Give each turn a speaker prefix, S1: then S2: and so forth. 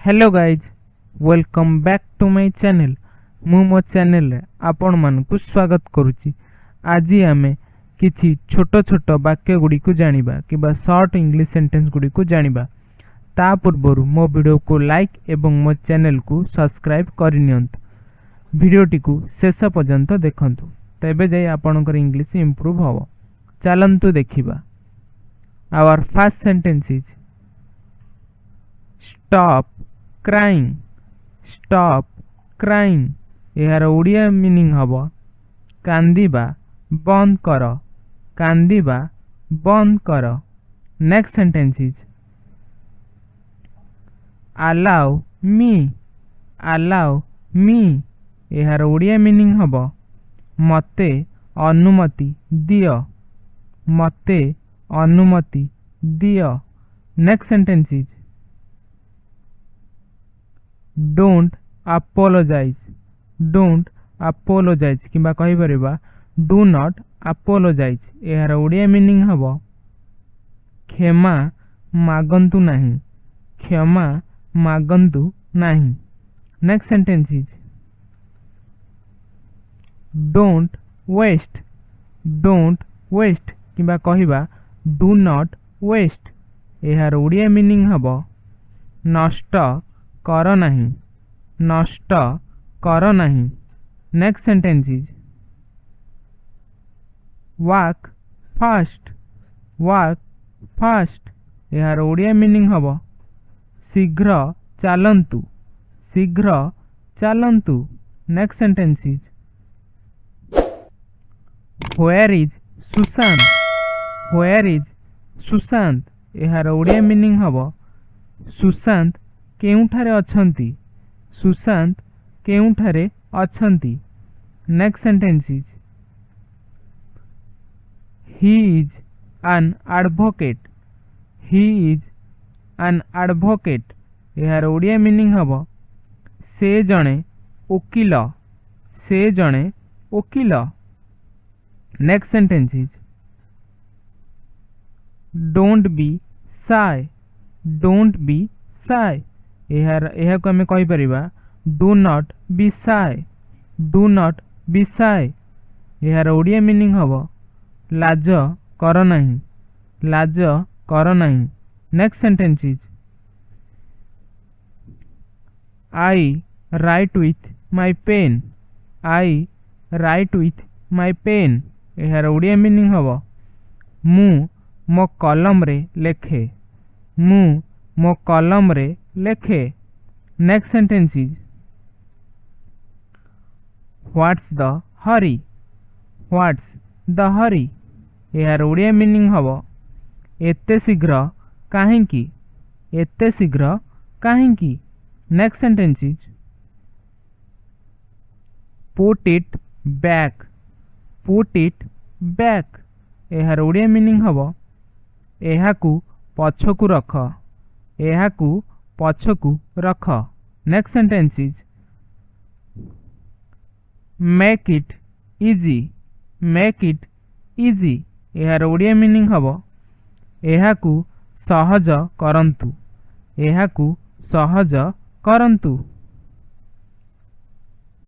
S1: Hello guys welcome back to my channel. मु मो channel आपण मानकु स्वागत करुच्ची। आज आमे किछि छोट छोट वाक्य गुडी को जानिबा किबा शॉर्ट इंग्लिश सेंटेंस गुडी को जानिबा। ता पूर्वरु मो वीडियो को लाइक एवं मो चैनल को सब्सक्राइब करिनियंतु। वीडियोटी को शेष पर्यंत देखंतु तबे जाय आपनकर इंग्लिश इंप्रूव होबो। चलंतु देखिबा। Our first sentence is stop crying. Stop crying यार ओडिया मीनिंग हबो कांदीबा बंद कर। कांदीबा बंद कर। Next sentence is allow me. Allow me यार ओडिया मीनिंग हबो मते अनुमति दियो। मते अनुमति दियो। Next sentence is don't apologise. Don't apologise किबा कहि परबा डू नॉट अपोलोजाइज यार ओडिया मीनिंग हबो क्षमा मागंतु नाही। क्षमा मागंतु नाही। Next sentence is don't waste. Don't waste किबा कहिबा डू नॉट वेस्ट यार ओडिया मीनिंग हबो नष्ट कर नाही। नष्ट कर नाही। Next sentence is walk fast. Walk fast यार ओडिया मीनिंग हबो शीघ्र चालंतु। शीघ्र चालंतु। Next sentence is where is Sushant. Where is Sushant यार ओडिया मीनिंग हबो सुशांत केउठारे अछंती। सुशांत केउठारे अछंती। Next sentence is he is an advocate. He is an advocate यार ओडिया मीनिंग हबो से जणे वकील। से जणे वकील। Next sentence is don't be shy. Don't be shy यह को हमें कहि परिबा do not be shy. Do not be shy यार ओडिया मीनिंग हबो लाज कर नाही। लाज कर नाही। Next sentence is I write with my pen. I write with my pen यार ओडिया मीनिंग हबो मु मो कलम रे लेखे। मु मो कलम रे लेखे। Next sentence is what's the hurry. What's the hurry यार ओडिया मीनिंग हबो एते शीघ्र काहेकि। एते शीघ्र काहेकि। Next sentence is put it back. Put it back यार ओडिया मीनिंग हबो एहाकू पछकू रख। एहाकू पछकू रख। Next sentence is make it easy. Make it easy यार ओडिया मीनिंग हबो एहाकू सहज करंतु। एहाकू सहज करंतु।